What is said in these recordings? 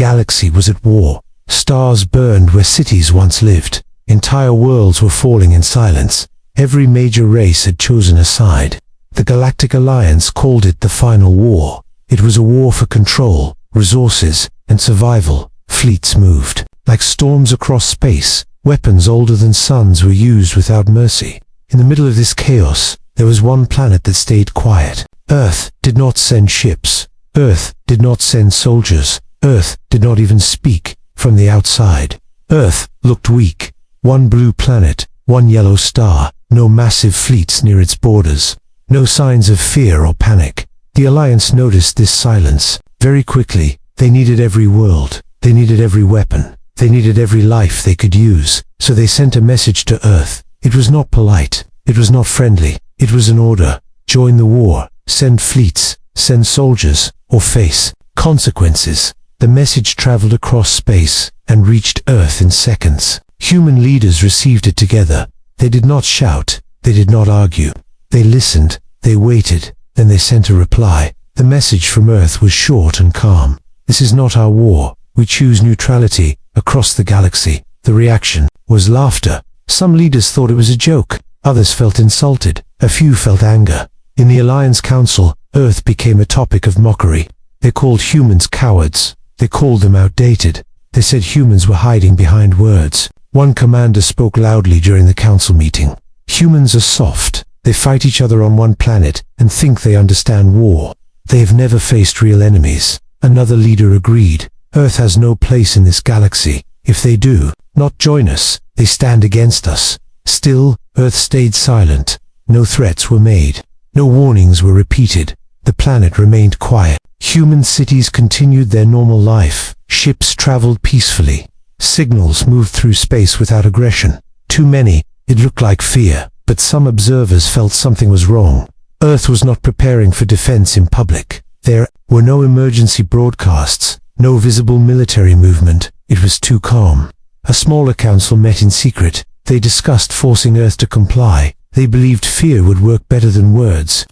galaxy was at war. Stars burned where cities once lived. Entire worlds were falling in silence. Every major race had chosen a side. The Galactic Alliance called it the Final War. It was a war for control, resources, and survival. Fleets moved. Like storms across space, weapons older than suns were used without mercy. In the middle of this chaos, there was one planet that stayed quiet. Earth did not send ships. Earth did not send soldiers. Earth did not even speak from the outside. Earth looked weak. One blue planet, one yellow star, no massive fleets near its borders. No signs of fear or panic. The Alliance noticed this silence. Very quickly, they needed every world. They needed every weapon. They needed every life they could use. So they sent a message to Earth. It was not polite. It was not friendly. It was an order. Join the war. Send fleets. Send soldiers. Or face consequences. The message traveled across space and reached Earth in seconds. Human leaders received it together. They did not shout. They did not argue. They listened. They waited. Then they sent a reply. The message from Earth was short and calm. This is not our war. We choose neutrality across the galaxy. The reaction was laughter. Some leaders thought it was a joke. Others felt insulted. A few felt anger. In the Alliance Council, Earth became a topic of mockery. They called humans cowards. They called them outdated. They said humans were hiding behind words. One commander spoke loudly during the council meeting. Humans are soft. They fight each other on one planet and think they understand war. They have never faced real enemies. Another leader agreed. Earth has no place in this galaxy. If they do not join us, they stand against us. Still, Earth stayed silent. No threats were made. No warnings were repeated. The planet remained quiet. Human cities continued their normal life. Ships traveled peacefully. Signals moved through space without aggression. Too many, it looked like fear, but some observers felt something was wrong. Earth was not preparing for defense in public. There were no emergency broadcasts, no visible military movement. It was too calm. A smaller council met in secret. They discussed forcing Earth to comply. They believed fear would work better than words.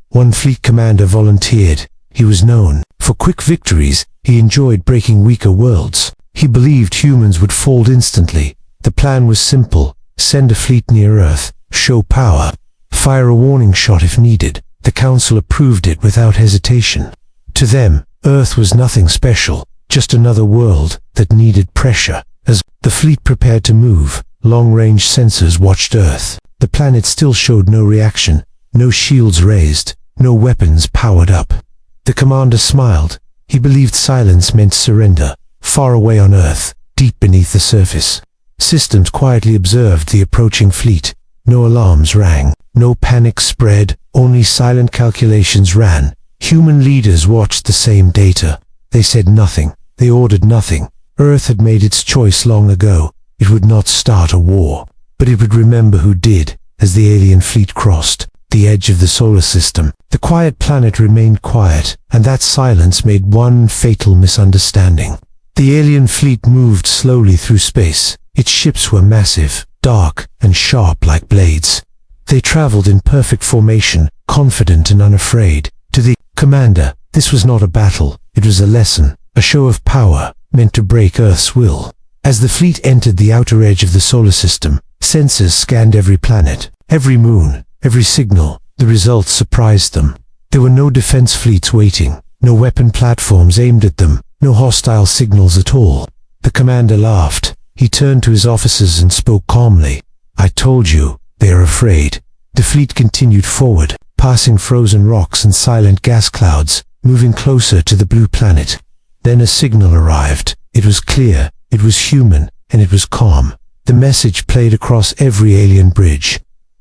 One fleet commander volunteered. He was known for quick victories. He enjoyed breaking weaker worlds. He believed humans would fall instantly. The plan was simple. Send a fleet near Earth. Show power. Fire a warning shot if needed. The council approved it without hesitation. To them, Earth was nothing special, just another world that needed pressure. As the fleet prepared to move, long-range sensors watched Earth. The planet still showed no reaction, no shields raised, no weapons powered up. The commander smiled. He believed silence meant surrender. Far away on Earth, deep beneath the surface, systems quietly observed the approaching fleet. No alarms rang. No panic spread. Only silent calculations ran. Human leaders watched the same data. They said nothing. They ordered nothing. Earth had made its choice long ago. It would not start a war, but it would remember who did. As the alien fleet crossed the edge of the solar system, the quiet planet remained quiet, and that silence made one fatal misunderstanding. The alien fleet moved slowly through space. Its ships were massive, dark, and sharp like blades. They traveled in perfect formation, confident and unafraid. To the commander, this was not a battle. It was a lesson, a show of power, meant to break Earth's will. As the fleet entered the outer edge of the solar system, sensors scanned every planet, every moon, every signal. The results surprised them. There were no defense fleets waiting, no weapon platforms aimed at them, no hostile signals at all. The commander laughed. He turned to his officers and spoke calmly. I told you, they are afraid. The fleet continued forward, passing frozen rocks and silent gas clouds, moving closer to the blue planet. Then a signal arrived. It was clear, it was human, and it was calm. The message played across every alien bridge.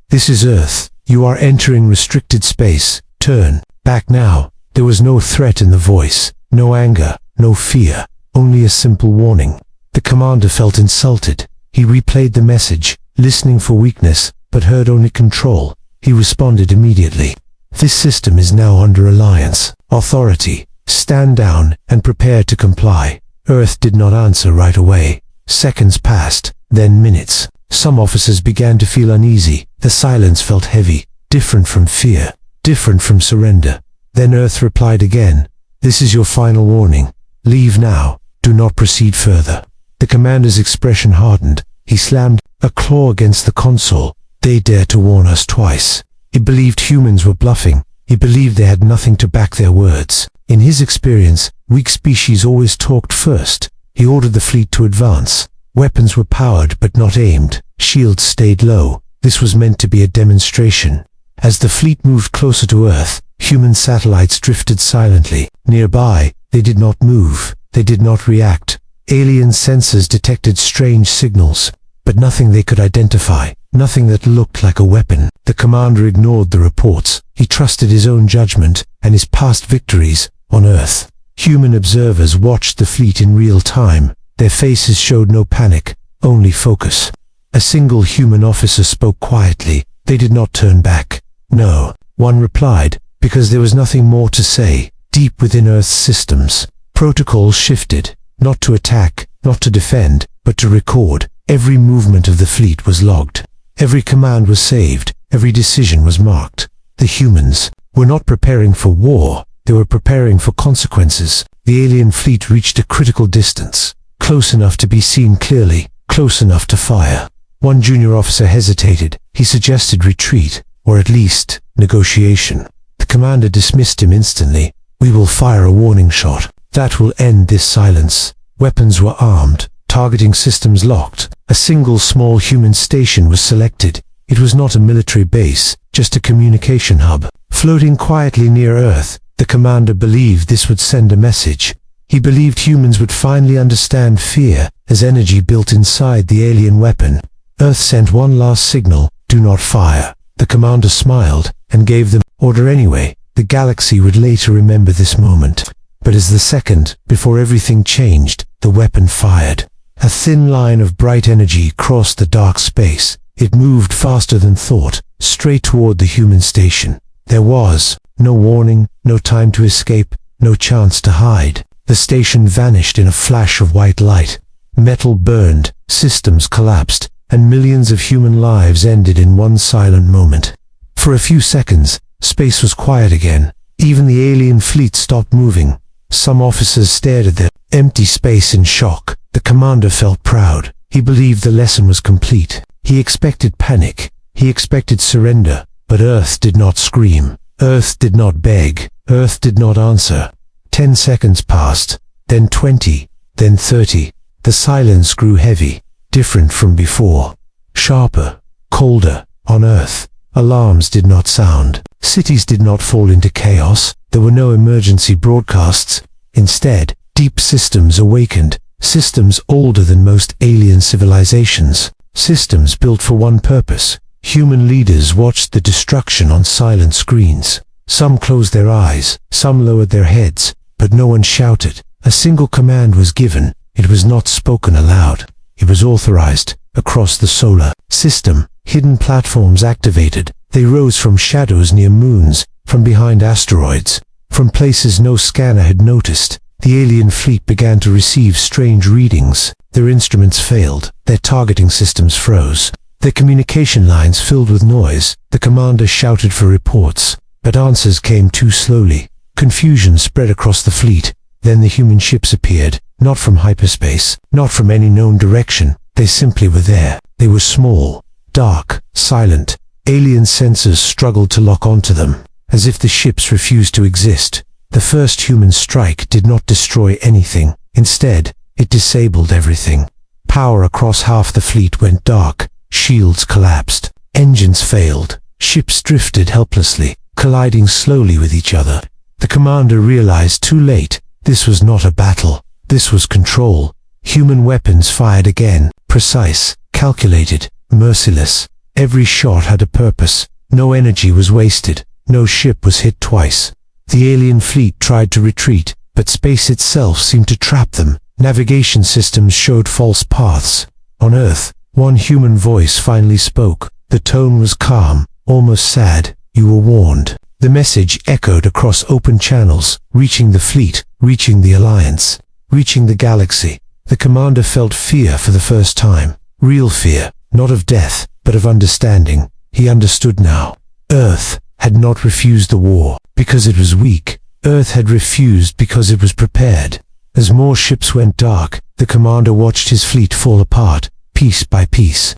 This is Earth. You are entering restricted space. Turn back now. There was no threat in the voice, no anger, no fear, only a simple warning. The commander felt insulted. He replayed the message, listening for weakness, but heard only control. He responded immediately. This system is now under alliance. Authority. Stand down and prepare to comply. Earth did not answer right away. Seconds passed, then minutes. Some officers began to feel uneasy. The silence felt heavy, different from fear, different from surrender. Then Earth replied again. This is your final warning. Leave now. Do not proceed further." The commander's expression hardened. He slammed a claw against the console. They dared to warn us twice. He believed humans were bluffing. He believed they had nothing to back their words. In his experience, weak species always talked first. He ordered the fleet to advance. Weapons were powered but not aimed. Shields stayed low. This was meant to be a demonstration. As the fleet moved closer to Earth, human satellites drifted silently. Nearby, they did not move. They did not react. Alien sensors detected strange signals, but nothing they could identify, nothing that looked like a weapon. The commander ignored the reports. He trusted his own judgment and his past victories on Earth. Human observers watched the fleet in real time. Their faces showed no panic, only focus. A single human officer spoke quietly. They did not turn back. "No," one replied, because there was nothing more to say. Deep within Earth's systems, protocols shifted, not to attack, not to defend, but to record. Every movement of the fleet was logged. Every command was saved. Every decision was marked. The humans were not preparing for war. They were preparing for consequences. The alien fleet reached a critical distance, close enough to be seen clearly, close enough to fire. One junior officer hesitated. He suggested retreat, or at least negotiation. The commander dismissed him instantly. "We will fire a warning shot. That will end this silence." Weapons were armed, targeting systems locked. A single small human station was selected. It was not a military base, just a communication hub. Floating quietly near Earth, the commander believed this would send a message. He believed humans would finally understand fear as energy built inside the alien weapon. Earth sent one last signal: do not fire. The commander smiled and gave them order anyway. The galaxy would later remember this moment. But as the second, before everything changed, the weapon fired. A thin line of bright energy crossed the dark space. It moved faster than thought, straight toward the human station. There was no warning, no time to escape, no chance to hide. The station vanished in a flash of white light. Metal burned, systems collapsed, and millions of human lives ended in one silent moment. For a few seconds, space was quiet again. Even the alien fleet stopped moving. Some officers stared at their empty space in shock. The commander felt proud. He believed the lesson was complete. He expected panic. He expected surrender. But Earth did not scream. Earth did not beg. Earth did not answer. 10 seconds passed, then 20, then 30. The silence grew heavy, different from before. Sharper, colder. On Earth, alarms did not sound. Cities did not fall into chaos. There were no emergency broadcasts. Instead, deep systems awakened. Systems older than most alien civilizations. Systems built for one purpose. Human leaders watched the destruction on silent screens. Some closed their eyes, some lowered their heads, but no one shouted. A single command was given. It was not spoken aloud. It was authorized. Across the solar system, hidden platforms activated. They rose from shadows near moons, from behind asteroids, from places no scanner had noticed. The alien fleet began to receive strange readings. Their instruments failed. Their targeting systems froze. Their communication lines filled with noise. The commander shouted for reports, but answers came too slowly. Confusion spread across the fleet. Then the human ships appeared, not from hyperspace, not from any known direction. They simply were there. They were small, dark, silent. Alien sensors struggled to lock onto them, as if the ships refused to exist. The first human strike did not destroy anything. Instead, it disabled everything. Power across half the fleet went dark. Shields collapsed. Engines failed. Ships drifted helplessly, colliding slowly with each other. The commander realized too late, this was not a battle. This was control. Human weapons fired again, precise, calculated, merciless. Every shot had a purpose. No energy was wasted. No ship was hit twice. The alien fleet tried to retreat, but space itself seemed to trap them. Navigation systems showed false paths. On Earth, one human voice finally spoke. The tone was calm, almost sad. "You were warned." The message echoed across open channels, reaching the fleet, reaching the Alliance, reaching the galaxy. The commander felt fear for the first time. Real fear, not of death, but of understanding. He understood now. Earth had not refused the war because it was weak. Earth had refused because it was prepared. As more ships went dark, the commander watched his fleet fall apart, piece by piece.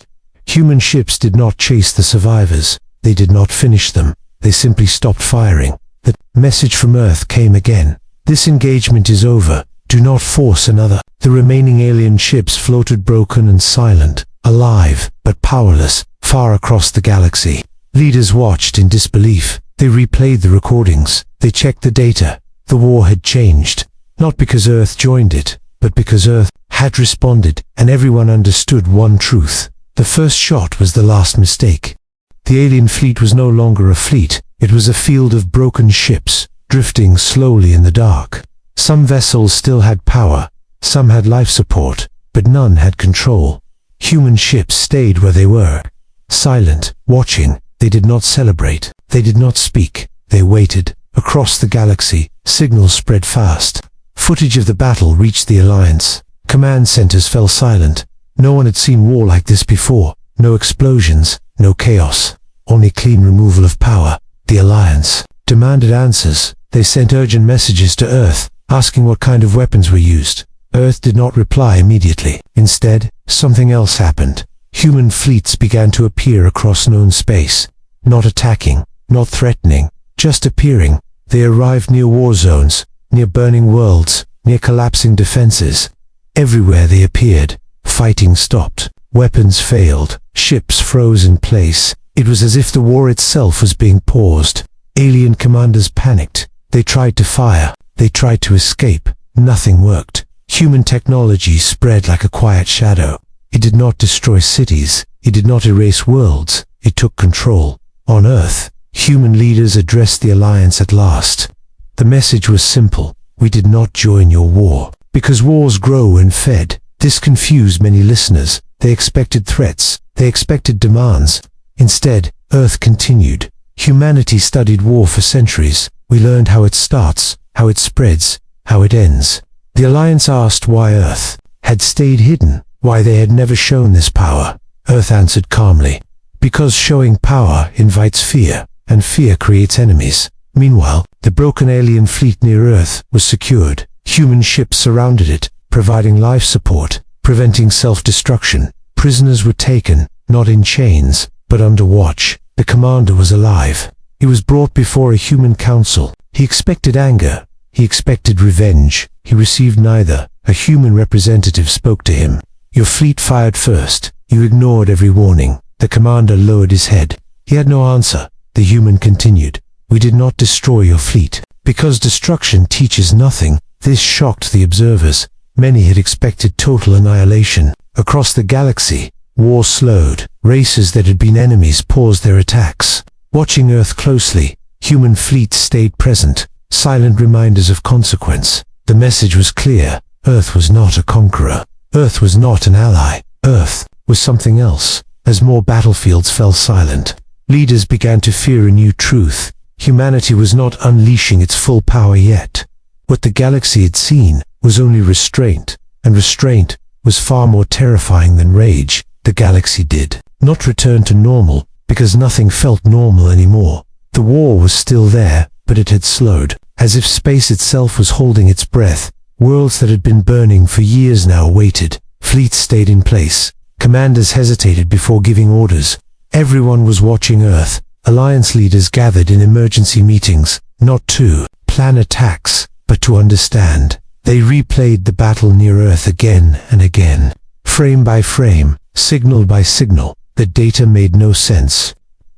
Human ships did not chase the survivors. They did not finish them. They simply stopped firing. The message from Earth came again. This engagement is over. Do not force another. The remaining alien ships floated broken and silent, alive but powerless, far across the galaxy. Leaders watched in disbelief. They replayed the recordings. They checked the data. The war had changed. Not because Earth joined it, but because Earth had responded, and everyone understood one truth. The first shot was the last mistake. The alien fleet was no longer a fleet. It was a field of broken ships, drifting slowly in the dark. Some vessels still had power, some had life support, but none had control. Human ships stayed where they were, silent, watching. They did not celebrate. They did not speak. They waited. Across the galaxy, signals spread fast. Footage of the battle reached the Alliance. Command centers fell silent. No one had seen war like this before. No explosions, no chaos, only clean removal of power. The Alliance demanded answers. They sent urgent messages to Earth, asking what kind of weapons were used. Earth did not reply immediately. Instead, something else happened. Human fleets began to appear across known space. Not attacking, not threatening, just appearing. They arrived near war zones, near burning worlds, near collapsing defenses. Everywhere they appeared, fighting stopped. Weapons failed. Ships froze in place. It was as if the war itself was being paused. Alien commanders panicked. They tried to fire. They tried to escape. Nothing worked. Human technology spread like a quiet shadow. It did not destroy cities. It did not erase worlds. It took control. On Earth, human leaders addressed the Alliance at last. The message was simple. We did not join your war. Because wars grow when fed. This confused many listeners. They expected threats. They expected demands. Instead, Earth continued. Humanity studied war for centuries. We learned how it starts, how it spreads, how it ends. The Alliance asked why Earth had stayed hidden, why they had never shown this power. Earth answered calmly. Because showing power invites fear, and fear creates enemies. Meanwhile, the broken alien fleet near Earth was secured. Human ships surrounded it, providing life support, preventing self-destruction. Prisoners were taken, not in chains, but under watch. The commander was alive. He was brought before a human council. He expected anger. He expected revenge. He received neither. A human representative spoke to him. Your fleet fired first. You ignored every warning. The commander lowered his head. He had no answer. The human continued. We did not destroy your fleet. Because destruction teaches nothing. This shocked the observers. Many had expected total annihilation. Across the galaxy, war slowed. Races that had been enemies paused their attacks. Watching Earth closely, human fleets stayed present, silent reminders of consequence. The message was clear. Earth was not a conqueror. Earth was not an ally. Earth was something else. As more battlefields fell silent, leaders began to fear a new truth. Humanity was not unleashing its full power yet. What the galaxy had seen was only restraint, and restraint was far more terrifying than rage. The galaxy did not return to normal, because nothing felt normal anymore. The war was still there, but it had slowed, as if space itself was holding its breath. Worlds that had been burning for years now waited. Fleets stayed in place. Commanders hesitated before giving orders. Everyone was watching Earth. Alliance leaders gathered in emergency meetings, not to plan attacks, but to understand. They replayed the battle near Earth again and again. Frame by frame, signal by signal, the data made no sense.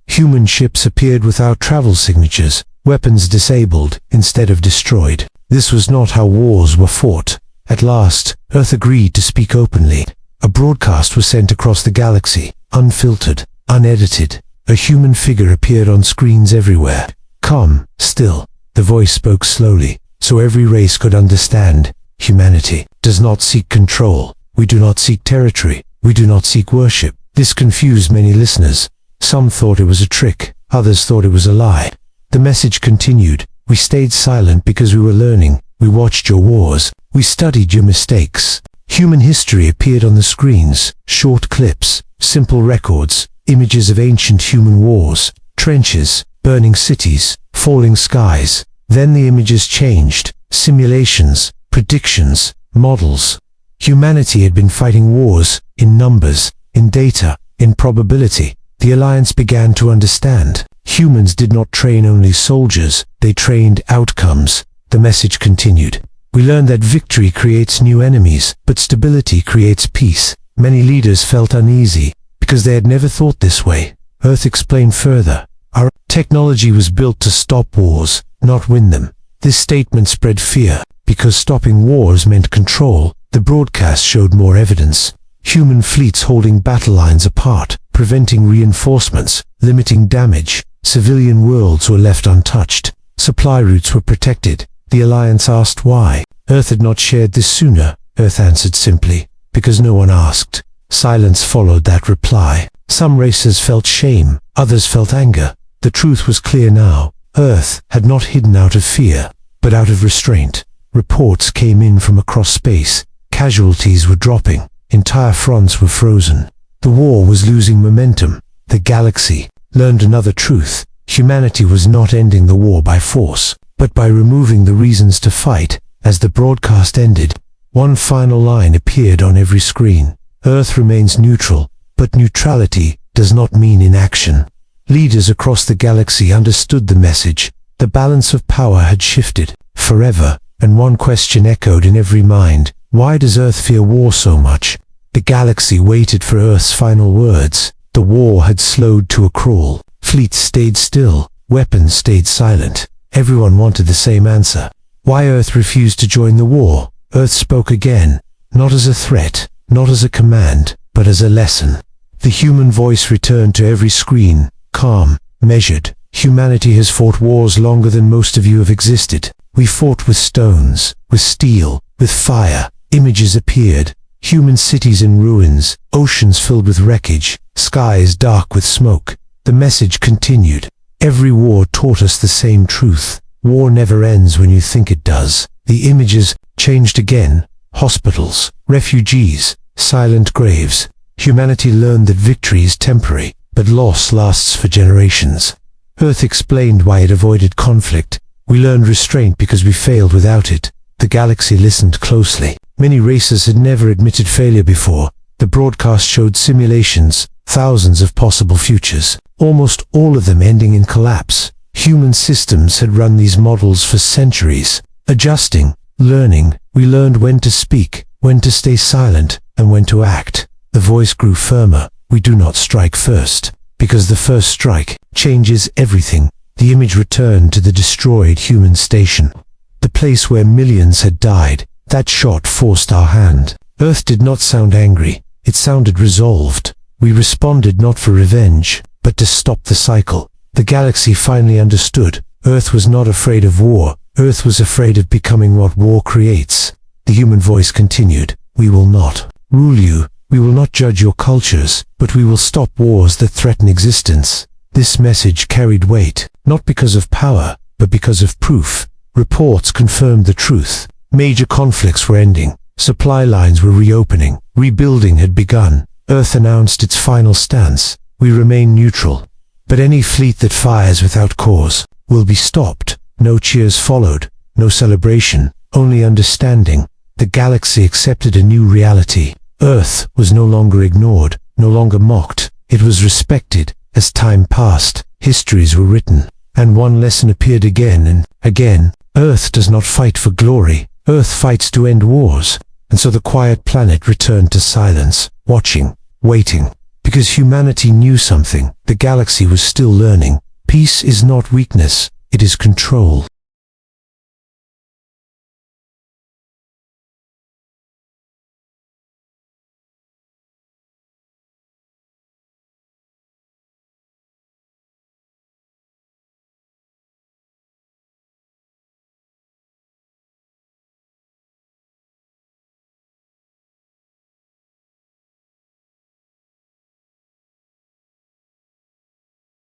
Human ships appeared without travel signatures, weapons disabled instead of destroyed. This was not how wars were fought. At last, Earth agreed to speak openly. A broadcast was sent across the galaxy, unfiltered, unedited. A human figure appeared on screens everywhere. Calm, still, the voice spoke slowly, so every race could understand. Humanity does not seek control. We do not seek territory. We do not seek worship. This confused many listeners. Some thought it was a trick. Others thought it was a lie. The message continued. We stayed silent because we were learning. We watched your wars. We studied your mistakes. Human history appeared on the screens. Short clips, simple records, images of ancient human wars, trenches, burning cities, falling skies. Then the images changed. Simulations, predictions, models. Humanity had been fighting wars, in numbers, in data, in probability. The Alliance began to understand. Humans did not train only soldiers, they trained outcomes. The message continued. We learned that victory creates new enemies, but stability creates peace. Many leaders felt uneasy, because they had never thought this way. Earth explained further. Our technology was built to stop wars, not win them. This statement spread fear, because stopping wars meant control. The broadcast showed more evidence. Human fleets holding battle lines apart, preventing reinforcements, limiting damage. Civilian worlds were left untouched. Supply routes were protected. The Alliance asked why. Earth had not shared this sooner. Earth answered simply, because no one asked. Silence followed that reply. Some races felt shame, others felt anger. The truth was clear now. Earth had not hidden out of fear, but out of restraint. Reports came in from across space. Casualties were dropping. Entire fronts were frozen. The war was losing momentum. The galaxy learned another truth. Humanity was not ending the war by force, but by removing the reasons to fight. As the broadcast ended, one final line appeared on every screen. Earth remains neutral, but neutrality does not mean inaction. Leaders across the galaxy understood the message. The balance of power had shifted forever, and one question echoed in every mind. Why does Earth fear war so much? The galaxy waited for Earth's final words. The war had slowed to a crawl. Fleets stayed still. Weapons stayed silent. Everyone wanted the same answer. Why Earth refused to join the war? Earth spoke again, not as a threat, not as a command, but as a lesson. The human voice returned to every screen, calm, measured. Humanity has fought wars longer than most of you have existed. We fought with stones, with steel, with fire. Images appeared. Human cities in ruins, oceans filled with wreckage, skies dark with smoke. The message continued. Every war taught us the same truth. War never ends when you think it does. The images changed again. Hospitals, refugees, silent graves. Humanity learned that victory is temporary, but loss lasts for generations. Earth explained why it avoided conflict. We learned restraint because we failed without it. The galaxy listened closely. Many races had never admitted failure before. The broadcast showed simulations, thousands of possible futures, almost all of them ending in collapse. Human systems had run these models for centuries. Adjusting, learning, we learned when to speak, when to stay silent, and when to act. The voice grew firmer. We do not strike first, because the first strike changes everything. The image returned to the destroyed human station, the place where millions had died. That shot forced our hand. Earth did not sound angry. It sounded resolved. We responded not for revenge, but to stop the cycle. The galaxy finally understood. Earth was not afraid of war. Earth was afraid of becoming what war creates. The human voice continued. We will not rule you. We will not judge your cultures, but we will stop wars that threaten existence. This message carried weight, not because of power, but because of proof. Reports confirmed the truth. Major conflicts were ending. Supply lines were reopening. Rebuilding had begun. Earth announced its final stance. We remain neutral. But any fleet that fires without cause will be stopped. No cheers followed. No celebration. Only understanding. The galaxy accepted a new reality. Earth was no longer ignored, no longer mocked. It was respected. As time passed, histories were written, and one lesson appeared again and again. Earth does not fight for glory. Earth fights to end wars. And so the quiet planet returned to silence, watching, waiting. Because humanity knew something, the galaxy was still learning. Peace is not weakness, it is control.